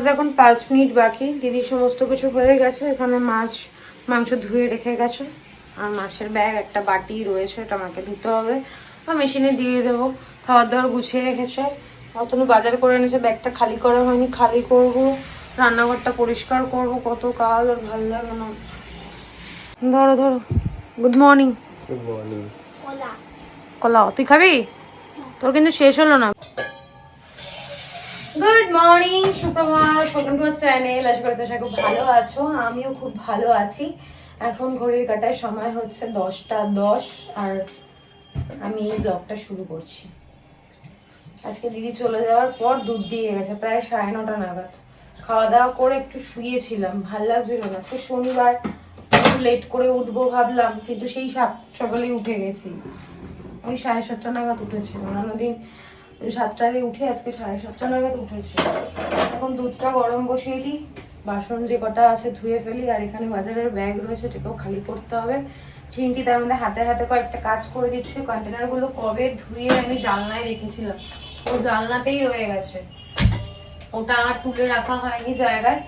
বাজতে এখন 5 মিনিট বাকি। দিদি সমস্ত কিছু হয়ে গেছে, এখানে মাছ মাংস ধুয়ে রেখে গেছে। আর মাছের ব্যাগ একটা বাটি রয়েছে, এটা আমাকে ধুতে হবে আর মেশিনে দিয়ে দেবো। খাবার দাবার গুছিয়ে রেখেছে, অতনু বাজার করে এনেছে, ব্যাগটা খালি করা হয়নি, খালি করব। রান্নাঘরটা পরিষ্কার করব, কত কাজ আর ভালো লাগে না। ধরো ধরো। Good morning. Good morning. কলা তুই খাবি? তোর কিন্তু শেষ হলো না। গুড মর্নিং, সুপ্রভাত, ওয়েলকাম টু আওয়ার চ্যানেল। আশা করি তোমরা খুব ভালো আছো, আমিও খুব ভালো আছি। এখন ঘড়ির কাঁটায় সময় হচ্ছে 10টা 10 আর আমি এই ব্লগটা শুরু করছি। আজকে দিদি চলে যাওয়ার পর দুধ দিয়ে গেছে প্রায় 9:30 নাগাদ। খাওয়া দাওয়া করে একটু শুয়েছিলাম, ভাল লাগছিল না। তো শনিবার একটু লেট করে উঠবো ভাবলাম, কিন্তু সেই সকালেই উঠে গেছি। ওই 7:30 নাগাদ উঠেছি। অন্যান্য দিন 7টায় উঠে আজকে 7:30 নাগাদ উঠেছি। এখন দুধটা গরম বসিয়ে দিই, বাসন যে কটা আছে ধুয়ে ফেলি। আর এখানে বাজারের ব্যাগ রয়েছে, সেটাও খালি করতে হবে। চিন্তি তার মধ্যে হাতে হাতে কয়েকটা কাজ করে দিচ্ছে। কন্টেনারগুলো কবে ধুয়ে আমি জানলায় রেখেছিলাম, ও জানলাতেই রয়ে গেছে। ওটা আর তুলে রাখা হয়নি জায়গায়,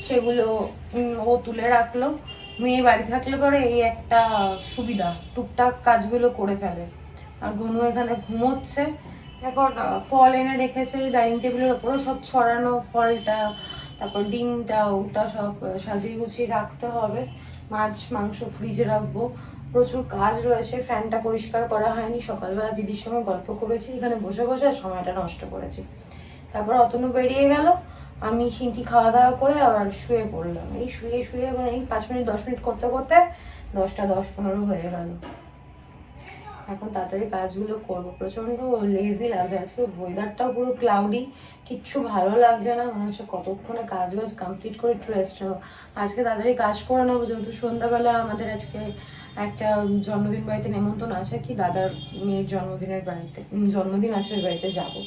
সেগুলো ও তুলে রাখলো। মেয়ে বাড়ি থাকলে পরে এই একটা সুবিধা, টুকটাক কাজগুলো করে ফেলে। আর গনু এখানে ঘুমোচ্ছে। এখন ফল এনে রেখেছে ডাইনিং টেবিলের ওপরও, সব ছড়ানো ফলটা, তারপর ডিমটা, ওটা সব সাজিয়ে গুছিয়ে রাখতে হবে। মাছ মাংস ফ্রিজে রাখবো। প্রচুর কাজ রয়েছে, ফ্যানটা পরিষ্কার করা হয়নি। সকালবেলা দিদির সঙ্গে গল্প করেছি, এখানে বসে বসে সময়টা নষ্ট করেছি। তারপর অতনু বেরিয়ে গেল, আমি সিনটি খাওয়া দাওয়া করে আবার শুয়ে পড়লাম। এই শুয়ে শুয়ে মানে এই 5 মিনিট 10 মিনিট করতে করতে 10টা 10-15 হয়ে গেল। এখন তাড়াতাড়ি কাজগুলো করবো। প্রচন্ড লেজি লাগছে আজকে, ওয়েদারটাও পুরো ক্লাউডি, কিচ্ছু ভালো লাগছে না। মনে হচ্ছে কতক্ষণে কাজ বাজ কমপ্লিট করে একটু রেস্ট নেবো। আজকে তাড়াতাড়ি কাজ করে নেবো, যেহেতু সন্ধ্যাবেলা আমাদের আজকে একটা জন্মদিন বাড়িতে নেমন্তন্ন আছে, কি দাদার মেয়ের জন্মদিনের বাড়িতে জন্মদিন আছে, ওই বাড়িতে যাবো।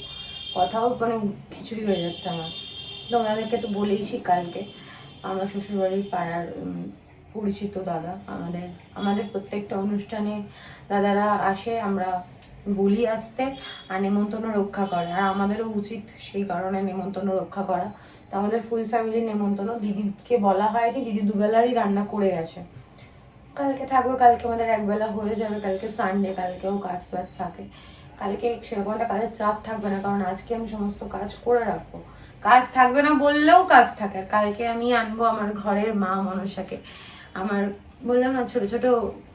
কথাও মানে খিচুড়ি হয়ে যাচ্ছে আমার। তোমাদেরকে তো বলেইছি কালকে, আমার শ্বশুরবাড়ির পাড়ার পরিচিত দাদা, আমাদের প্রত্যেকটা অনুষ্ঠানে দাদারা আসে, আমরা বলি আসতে, আর নেমন্তন্ন রক্ষা করে। আর আমাদেরও উচিত সেই কারণে নেমন্তন্ন রক্ষা করা। তো আমাদের ফুল ফ্যামিলির নেমন্তন্ন। দিদিকে বলা হয়নি, দিদি দুবেলারই রান্না করে গেছে। কালকে থাকবে, কালকে আমাদের একবেলা হয়ে যাবে। কালকে সানডে, কালকেও কাজ বাজ থাকে। কালকে সেরকম একটা কাজের চাপ থাকবে না, কারণ আজকে আমি সমস্ত কাজ করে রাখবো। কাজ থাকবে না বললেও কাজ থাকে। কালকে আমি আনবো আমার ঘরের মা মনসাকে। আমার বললাম না, ছোট ছোট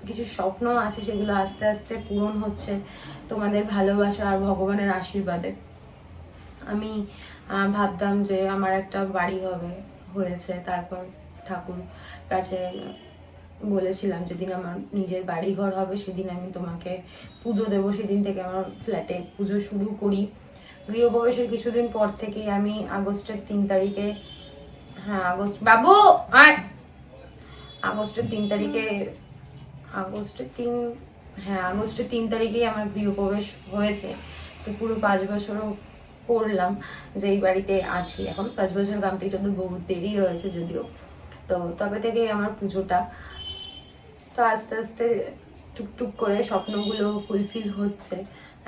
কিছু স্বপ্ন আছে, সেগুলো আস্তে আস্তে পূরণ হচ্ছে তোমাদের ভালোবাসা আর ভগবানের আশীর্বাদে। আমি ভাবতাম যে আমার একটা বাড়ি হবে, হয়েছে। তারপর ঠাকুর কাছে বলেছিলাম, যেদিন আমার নিজের বাড়ি ঘর হবে সেদিন আমি তোমাকে পুজো দেবো। সেদিন থেকে আমার ফ্ল্যাটে পুজো শুরু করি। গৃহপ্রবেশের কিছুদিন পর থেকেই আমি আগস্টের 3 তারিখে, হ্যাঁ আগস্ট বাবু আয়, আগস্টের 3 তারিখে, আগস্টের 3 তারিখেই আমার গৃহপ্রবেশ হয়েছে। তো পুরো 5 বছরও করলাম যে এই বাড়িতে আছি। এখন 5 বছর কমপ্লিট হতে বহুত দেরি হয়েছে যদিও। তো তবে থেকেই আমার পুজোটা। তো আস্তে আস্তে টুকটুক করে স্বপ্নগুলো ফুলফিল হচ্ছে।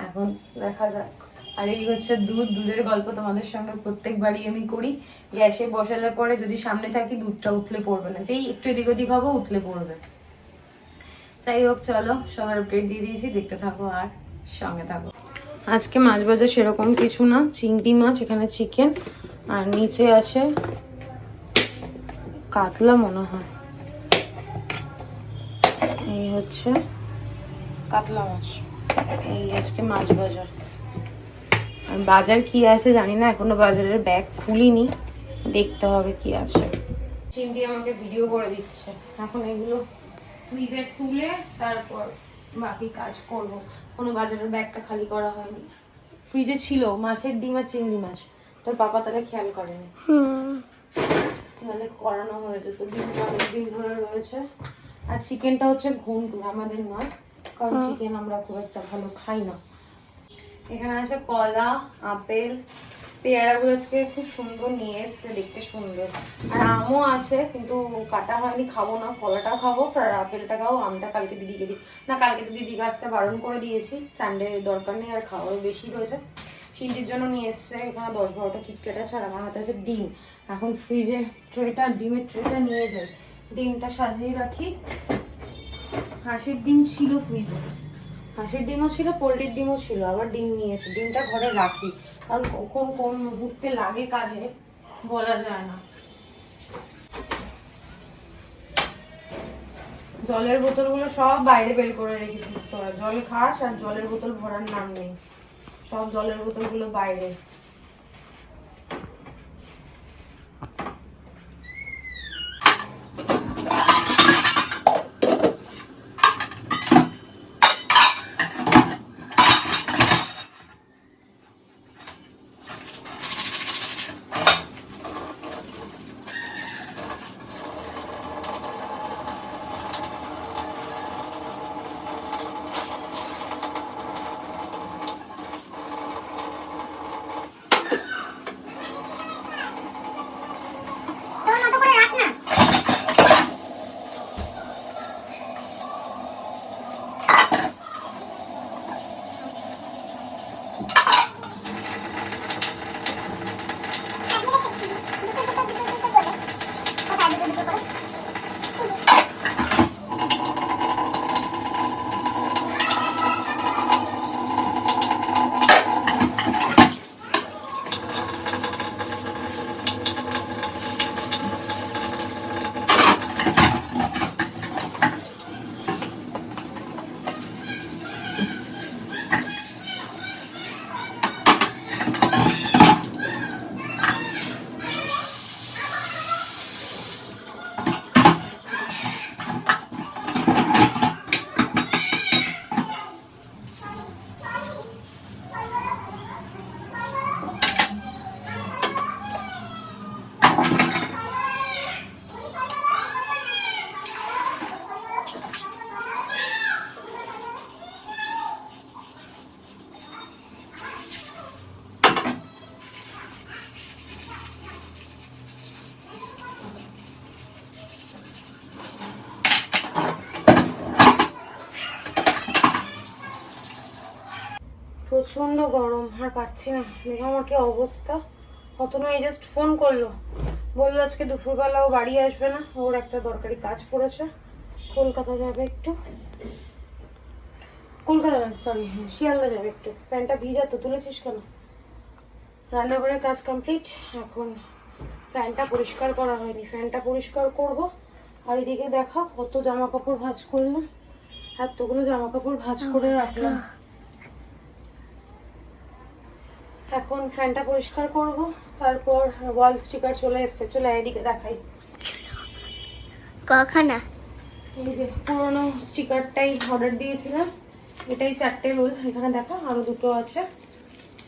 এখন দেখা যাক। আর এই হচ্ছে দুধের গল্প তোমাদের সঙ্গে প্রত্যেকবারই আমি করি। গ্যাসে বসালে পরে যদি সামনে থাকি, দুধটা উতলে পড়বে না, যেই একটু এদিক ওদিক হবো উতলে পড়বে। যাই হোক, চলো সবার আপডেট দিয়ে দিয়েছি, দেখতে থাকো আর সঙ্গে থাকো। আজকে মাছ বাজার সেরকম কিছু না, চিংড়ি মাছ, এখানে চিকেন, আর নিচে আছে কাতলা মনে হয়। এই হচ্ছে কাতলা মাছ, এই আজকে মাছ বাজার। আর বাজার কি আছে জানি না, এখনো বাজারের ব্যাগ খুলিনি, দেখতে হবে কি আছে। চিংড়ি আমাকে ভিডিও করে দিচ্ছে। এখন এগুলো ফ্রিজে তুলে তারপর বাকি কাজ করব। কোনো বাজারের ব্যাগটা খালি করা হয়নি। ফ্রিজে ছিল মাছের ডিম আর চিংড়ি মাছ, তোর পাপা তাহলে খেয়াল করেনি, তাহলে করানো হয়েছে। তো ডিমটা অনেকদিন ধরে রয়েছে। আর চিকেনটা হচ্ছে ঘন্টু, আমাদের নয়, কারণ চিকেন আমরা খুব একটা ভালো খাই না। এখানে আছে কলা, আপেল, পেয়ারাগুলো আজকে খুব সুন্দর নিয়ে এসছে, দেখতে সুন্দর। আর আমও আছে, কিন্তু কাটা হয়নি, খাবো না। কলাটা খাবো, আর আপেলটা খাবো। আমটা কালকে দিদিকে দিই না, কালকে তো দিদিকে আসতে বারণ করে দিয়েছি, সানডে দরকার নেই, আর খাওয়ার বেশি রয়েছে। চিন্তির জন্য নিয়ে এসছে এখানে 10-12টা কিটক্যাট আছে, আর আমার হাতে আছে ডিম। এখন ফ্রিজে ট্রেটা, ডিমের ট্রেটা নিয়ে যাই, ডিমটা সাজিয়ে রাখি। হাঁসের ডিম ছিল ফ্রিজে, হাঁসের ডিমও ছিল, পোলট্রির ডিমও ছিল, আবার ডিম নিয়েছে। ডিমটা ঘরে রাখি, কারণ কখন কোন মুহূর্তে লাগে কাজে বলা যায় না। জলের বোতলগুলো সব বাইরে বের করে রেখেছিস তোরা, জল খাস আর জলের বোতল ভরার নাম নেই, সব জলের বোতলগুলো বাইরে। প্রচন্ড গরম, আর পাচ্ছি না। দেখো আমার কি অবস্থা। অতনু এই জাস্ট ফোন করলো, বললো আজকে দুপুরবেলাও বাড়ি আসবে না, ওর একটা দরকারি কাজ পড়েছে, কলকাতা যাবে একটু, কলকাতা না সরি শিয়ালদা যাবে একটু। প্যান্টটা ভিজা তো, তুলেছিস কেন? রান্নাঘরের কাজ কমপ্লিট, এখন ফ্যানটা পরিষ্কার করা হয়নি, ফ্যানটা পরিষ্কার করব। আর এদিকে দেখা কত জামা কাপড় ভাঁজ করলাম, এতগুলো জামা কাপড় ভাঁজ করে রাখলাম। এখন ফ্যানটা পরিষ্কার করব, তারপর ওয়াল স্টিকার চলে এসছে, চলে এদিকে দেখাই। কখানা এই যে পুরোনো স্টিকারটাই অর্ডার দিয়েছিলাম, এটাই 4টে রোল, এখানে দেখো আরো 2টো আছে,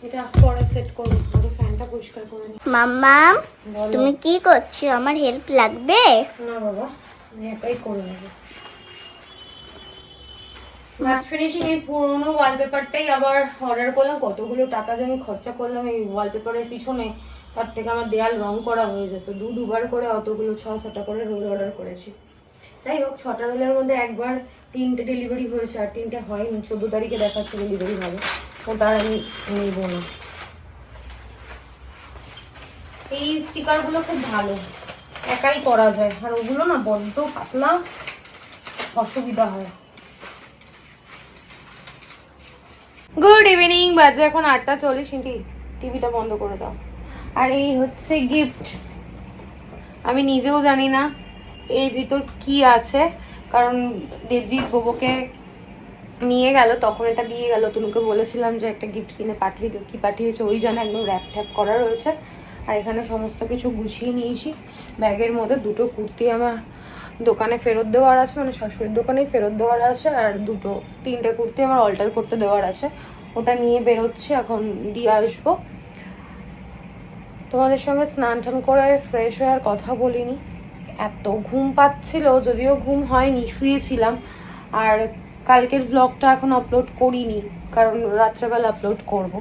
এটা পরে সেট করবো। আগে ফ্যানটা পরিষ্কার করে নি। মাম্মা তুমি কি করছো? আমার হেল্প লাগবে? না বাবা, আমি একাই করে নেবো। ম্যাচ ফিনিশিং এই পুরোনো ওয়ালপেপারটাই আবার অর্ডার করলাম। কতগুলো টাকা যে আমি খরচা করলাম এই ওয়ালপেপারের পিছনে, তার থেকে আমার দেয়াল রং করা হয়ে যেত। দুবার করে অতগুলো 6-6টা করে রোল অর্ডার করেছি। যাই হোক, 6টা রোলের মধ্যে একবার 3টে ডেলিভারি হয়েছে, আর 3টে হয়নি। 14 তারিখে দেখাচ্ছে ডেলিভারি হবে, ওটার আমি নেব না। এই স্টিকারগুলো খুব ভালো, একাই করা যায়, আর ওগুলো না বড্ড পাতলা, অসুবিধা হয়। গুড ইভিনিং, বাজে এখন 8টা 40। টিভিটা বন্ধ করে দাও। আর এই হচ্ছে গিফট, আমি নিজেও জানি না এর ভিতর কি আছে, কারণ দেবজিৎ বোবোকে নিয়ে গেল, তখন এটা দিয়ে গেল। তোমাকে বলেছিলাম যে একটা গিফট কিনে পাঠিয়ে দিও, কি পাঠিয়েছে ওই জানে, একদম র্যাপ ট্যাপ করা রয়েছে। আর এখানে সমস্ত কিছু গুছিয়ে নিয়েছি ব্যাগের মধ্যে। 2টো কুর্তি আমার দোকানে ফেরত দেওয়ার আছে, মানে শাশুড়ির দোকানেই ফেরত দেওয়ার আছে, আর 3টে কুর্তি আমার অল্টার করতে দেওয়ার আছে। ওটা নিয়ে বেরোচ্ছি, এখন দিয়ে আসবো। তোমাদের সঙ্গে স্নান টান করে ফ্রেশ হয়ে আর কথা বলিনি, এত ঘুম পাচ্ছিল, যদিও ঘুম হয়নি, শুয়েছিলাম। আর কালকের ব্লগটা এখন আপলোড করিনি, কারণ রাত্রেবেলা আপলোড করব।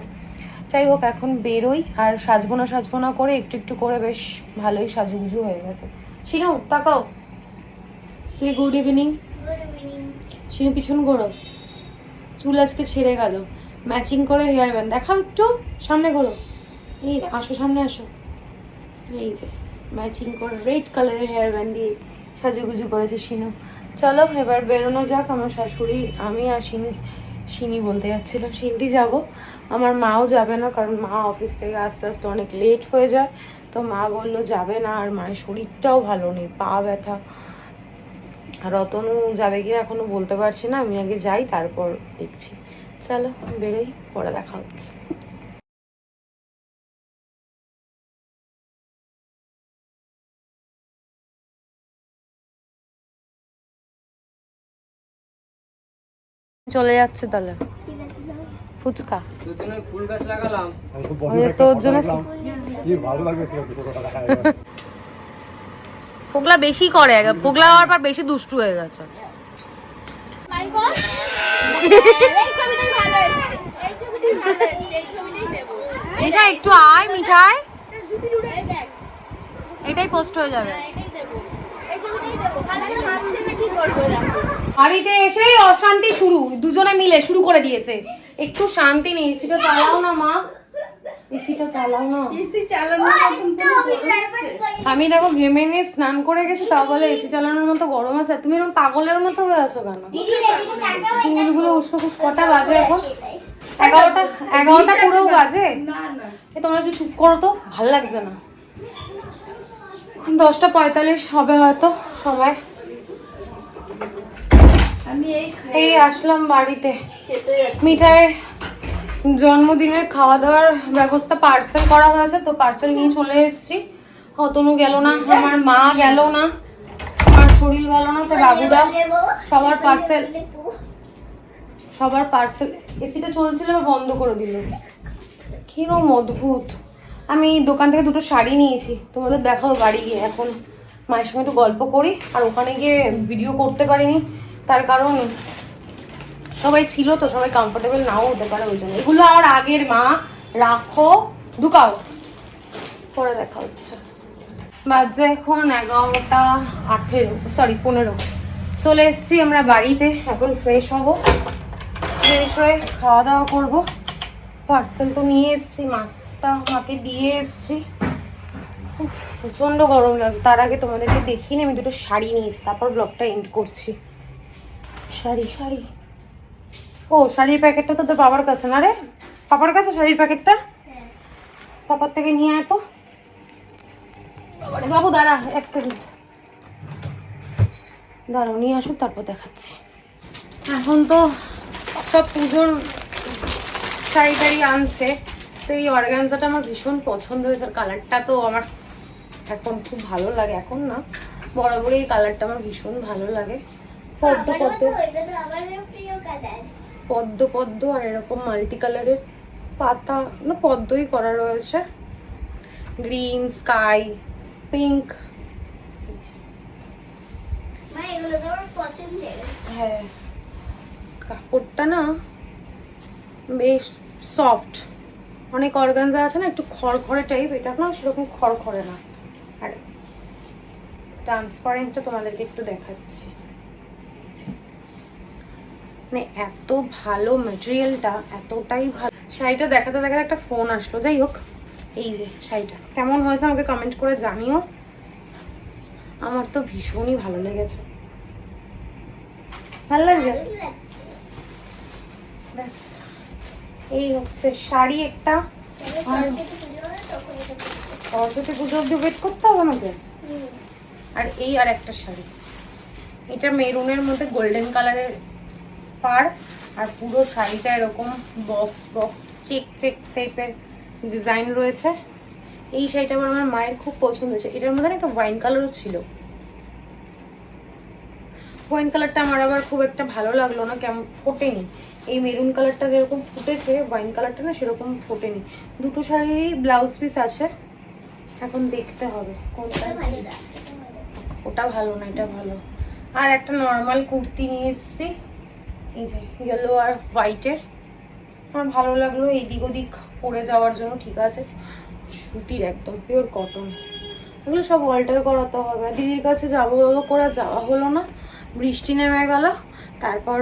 যাই হোক, এখন বেরোই। আর সাজবো না করে একটু একটু করে বেশ ভালোই সাজুগুজু হয়ে গেছে। শিনু তাকাও, সে গুড ইভিনিং। শিনু পিছন ঘোরো, চুল আজকে ছেড়ে গেল। ম্যাচিং করে হেয়ার ব্যান্ড দেখাও একটু, সামনে করো, এই আসো সামনে আসো, এই যে ম্যাচিং করে রেড কালারের হেয়ার ব্যান্ড দিয়ে সাজুগুজু করেছে শিনু। চলো এবার বেরোনো যাক, আমার শাশুড়ি, আমি আর শিনি বলতে যাচ্ছিলাম, শিনটি যাব, আমার মাও যাবে না, কারণ মা অফিস থেকে আস্তে আস্তে অনেক লেট হয়ে যায়, তো মা বললো যাবে না, আর মায়ের শরীরটাও ভালো নেই, পা ব্যথা। আর রতনু যাবে কিনা এখনো বলতে পারছি না, আমি আগে যাই তারপর দেখছি। চলো বেরোই, পরে দেখা হচ্ছে। চলে যাচ্ছে তাহলে ফুচকা, ফুল গাছ লাগালাম, তোর জন্য পোগলা বেশি করে, পোগলা হওয়ার পর বেশি দুষ্টু হয়ে গেছে। মিঠাই একটু আয়, মিঠাই এটাই পোস্ট হয়ে যাবে। বাড়িতে এসেই অশান্তি শুরু, দুজনে মিলে শুরু করে দিয়েছে, একটু শান্তি নেই। এসিটা চালাও না মা, এসিটা চালাও না। আমি দেখো ঘেমে নিয়ে স্নান করে গেছি, তাও বলে এসি চালানোর মতো গরম আছে। তুমি এরকম পাগলের মতো হয়ে আছো কেন? চুলগুলো উস্কোখুস, কটা বাজে এখন? 11টা পুরো বাজে। তোমরা একটু চুপ করো তো, ভাল লাগছে না। 10টা 45 হবে হয়তো সময়। এই আসলাম বাড়িতে, মিঠাইয়ের জন্মদিনের খাওয়া দাওয়ার ব্যবস্থা পার্সেল করা হয়েছে, তো পার্সেল নিয়ে চলে এসেছি। অতনু গেল না, আমার মা গেল না, আমার শরীর ভালো না, তো বাবুদা সবার পার্সেল। এসিটা চলছিল বন্ধ করে দিল, কিরম অদ্ভুত। আমি দোকান থেকে দুটো শাড়ি নিয়েছি, তোমাদের দেখাবো বাড়ি গিয়ে। এখন মায়ের সঙ্গে একটু গল্প করি, আর ওখানে গিয়ে ভিডিও করতে পারিনি, তার কারণ সবাই ছিল তো, সবাই কমফোর্টেবল নাও হতে পারে, ওই জন্য। এগুলো আমার আগের, মা রাখো, ঢুকাও, পরে দেখা হচ্ছে। বাজে এখন 11:15 চলে এসছি আমরা বাড়িতে। এখন ফ্রেশ হব, ফ্রেশ হয়ে খাওয়া দাওয়া করবো। পার্সেল তো নিয়ে এসছি, মাকে দিয়ে এসছি। প্রচন্ড গরম লাগছে। তার আগে তোমাদেরকে দেখিনি, আমি দুটো শাড়ি নিয়েছি, তারপর ব্লগটা এন্ড করছি। শাড়ি ও শাড়ির প্যাকেটটা তো তোর বাবার কাছে না রে? পাপার কাছে শাড়ির প্যাকেটটা, পাপার থেকে নিয়ে আয় তো। বাবু দাঁড়া, এক সেকেন্ড দাঁড়াও, নিয়ে আসুক তারপর দেখাচ্ছি। এখন তো সব পুজোর শাড়ি টাড়ি আনছে, তো এই অর্গানজাটা আমার ভীষণ পছন্দ হয়েছে, আর কালারটা তো আমার এখন খুব ভালো লাগে। এখন না, বরাবরই এই কালারটা আমার ভীষণ ভালো লাগে। পদ্ম আর এরকম মাল্টি কালারের পাতা, না পদ্মই করা রয়েছে, গ্রিন, স্কাই, পিঙ্ক। হ্যাঁ, কাপড়টা না বেশ সফট। অনেক অর্গানজা আছে না একটু খড়খড়ে টাইপ, এটা না সেরকম খড়খড়ে না। আর ট্রান্সপারেন্টটা তোমাদেরকে একটু দেখাচ্ছি, মানে এত ভালো ম্যাটেরিয়ালটা, এতটাই ভালো। শাড়িটা দেখাতে দেখাতে একটা ফোন আসলো, যাই হোক। এই যে শাড়িটা কেমন হয়েছে আমাকে কমেন্ট করে জানিও, আমার তো ভীষণই ভালো লেগেছে। ভালো লাগছে, ব্যাস এই হচ্ছে শাড়ি একটা। সরস্বতী পুজো অব্দি ওয়েট করতে হবে আমাকে। আর এই আর একটা শাড়ি, এটা মেরুনের মধ্যে গোল্ডেন কালারের পার, আর পুরো শাড়িটা এরকম বক্স চেক টাইপের ডিজাইন রয়েছে। এই শাড়িটা আমার মায়ের খুব পছন্দ হয়েছে। এটার মধ্যে একটা ওয়াইন কালারও ছিল, ওয়াইন কালারটা আমার আবার খুব একটা ভালো লাগলো না, কেমন ফোটেনি। এই মেরুন কালারটা যেরকম ফুটেছে, ওয়াইন কালারটা না সেরকম ফোটেনি। দুটো শাড়িরই ব্লাউজ পিস আছে, এখন দেখতে হবে কোনটা। ওটা ভালো না, এটা ভালো। আর একটা নর্মাল কুর্তি নিয়ে এসেছি, এই যে ইয়েলো আর হোয়াইটের, আমার ভালো লাগলো। এইদিক ওদিক পরে যাওয়ার জন্য ঠিক আছে, সুতির একদম পিওর কটন। এগুলো সব অল্টার করাতে হবে। দিদির কাছে যাবো করে যাওয়া হলো না, বৃষ্টি নেমে গেল, তারপর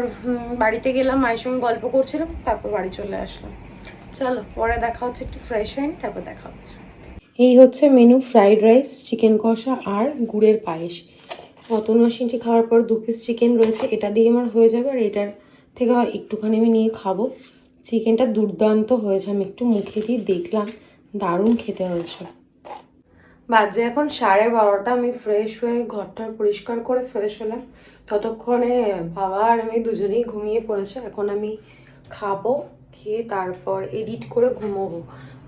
বাড়িতে গেলাম, মায়ের সঙ্গে গল্প করছিলাম, তারপর বাড়ি চলে আসলাম। চলো পরে দেখা হচ্ছে, একটু ফ্রেশ হয়নি তারপর দেখা হচ্ছে। এই হচ্ছে মেনু, ফ্রাইড রাইস, চিকেন কষা আর গুড়ের পায়েস। নতুন মাসিনটি খাওয়ার পর 2 পিস চিকেন রয়েছে, এটা দিয়ে আমার হয়ে যাবে। আর এটার থেকে একটুখানি আমি নিয়ে খাবো। চিকেনটা দুর্দান্ত হয়েছে, আমি একটু মুখে দিয়ে দেখলাম, দারুণ খেতে হয়েছে। বাজে এখন 12:30, আমি ফ্রেশ হয়ে ঘরটা পরিষ্কার করে ফ্রেশ হলাম। ততক্ষণে বাবা আর আমি দুজনেই ঘুমিয়ে পড়েছে। এখন আমি খাবো, খেয়ে তারপর এডিট করে ঘুমোবো।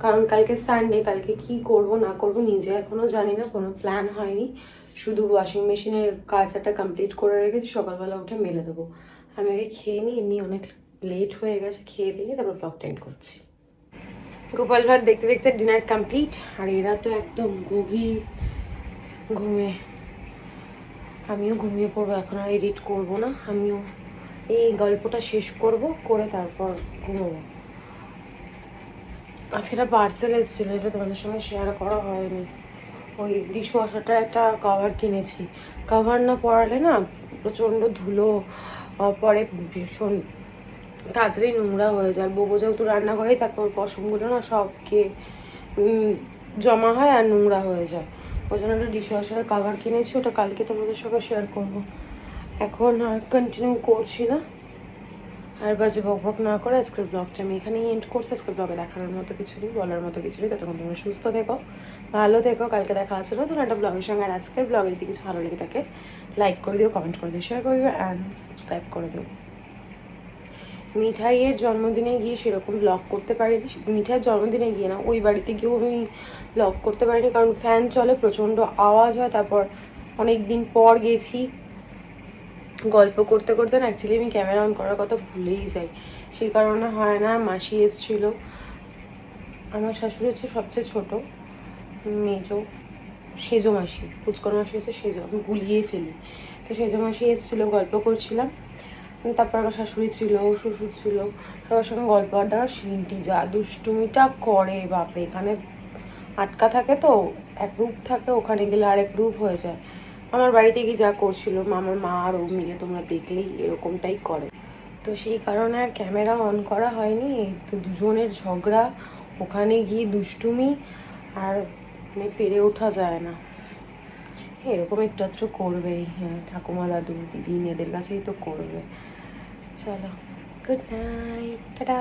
কারণ কালকে সানডে, কালকে কি করব না করব নিজে এখনো জানি না, কোনো প্ল্যান হয়নি। শুধু ওয়াশিং মেশিনের কাজটা কমপ্লিট করে রেখেছি, সকালবেলা উঠে মেলে দেবো। আমি আগে খেয়ে নিই, এমনি অনেক লেট হয়ে গেছে, খেয়ে দিয়ে তারপর ব্লগটা এন্ড করছি। গোপাল ভাঁড় দেখতে দেখতে ডিনার কমপ্লিট। আর এরা তো একদম গভীর ঘুমে, আমিও ঘুমিয়ে পড়বো। এখন আর এডিট করবো না, আমিও এই গল্পটা শেষ করব, করে তারপর ঘুমোবো। আজকে একটা পার্সেল এসেছিলো, এটা তোমাদের সঙ্গে শেয়ার করা হয়নি। ওই ডিশওয়াশারটার একটা কভার কিনেছি। কভার না পরালে না প্রচণ্ড ধুলো পরে, ভীষণ তাড়াতাড়ি নোংরা হয়ে যায়। বোবো যেহেতু রান্নাঘরেই থাকে, ওর পশমগুলো না সব খেয়ে জমা হয় আর নোংরা হয়ে যায়। ওই জন্য একটা ডিশওয়াশারের কভার কিনেছি, ওটা কালকে তোমাদের সঙ্গে শেয়ার করব। এখন আর কন্টিনিউ করছি না, আর বাজে বক না করে আজকের ব্লগটা আমি এখানেই এন্ড করছি। আজকের ব্লগে দেখানোর মতো কিছু নেই, বলার মতো কিছু নেই। ততক্ষণ তোমরা সুস্থ থেকো, ভালো থেকো। কালকে দেখা আছে নতুন একটা ব্লগের সঙ্গে। আর আজকের ব্লগে যদি কিছু ভালো লেগে থাকে, লাইক করে দিও, কমেন্ট করে দিও, শেয়ার করে দিও অ্যান্ড সাবস্ক্রাইব করে দিও। মিঠাইয়ের জন্মদিনে গিয়ে সেরকম ব্লগ করতে পারিনি। মিঠাইয়ের জন্মদিনে গিয়ে না, ওই বাড়িতে গিয়েও আমি ব্লগ করতে পারিনি, কারণ ফ্যান চলে, প্রচণ্ড আওয়াজ হয়। তারপর অনেক দিন পর গেছি, গল্প করতে করতে না অ্যাকচুয়ালি আমি ক্যামেরা অন করার কথা ভুলেই যাই, সেই কারণে হয় না। মাসি এসেছিল, আমার শাশুড়ি হচ্ছে সবচেয়ে ছোটো, মেজো, সেজো মাসি, পুচকর মাসি হচ্ছে সেজো, আমি গুলিয়ে ফেলি। তো সেজো মাসি এসেছিলো, গল্প করছিলাম। তারপর আমার শাশুড়ি ছিল, শ্বশুর ছিল, সবার সঙ্গে গল্প আড্ডা। শিন্টি যা দুষ্টুমিটা করে বাপরে, এখানে আটকা থাকে তো, এক রূপ থাকে, ওখানে গেলে আরেক রূপ হয়ে যায়। আমার বাড়িতে গিয়ে যা করছিল, আমার মা আর ও মিলে তোমরা দেখলেই এরকমটাই করে। তো সেই কারণে আর ক্যামেরা অন করা হয়নি। তো দুজনের ঝগড়া, ওখানে গিয়ে দুষ্টুমি, আর মানে পেরে ওঠা যায় না। এরকম একটু আধটু করবেই, হ্যাঁ, ঠাকুমা, দাদু, দিদি, এদের কাছেই তো করবে। চলো, গুড নাইট, টাটা।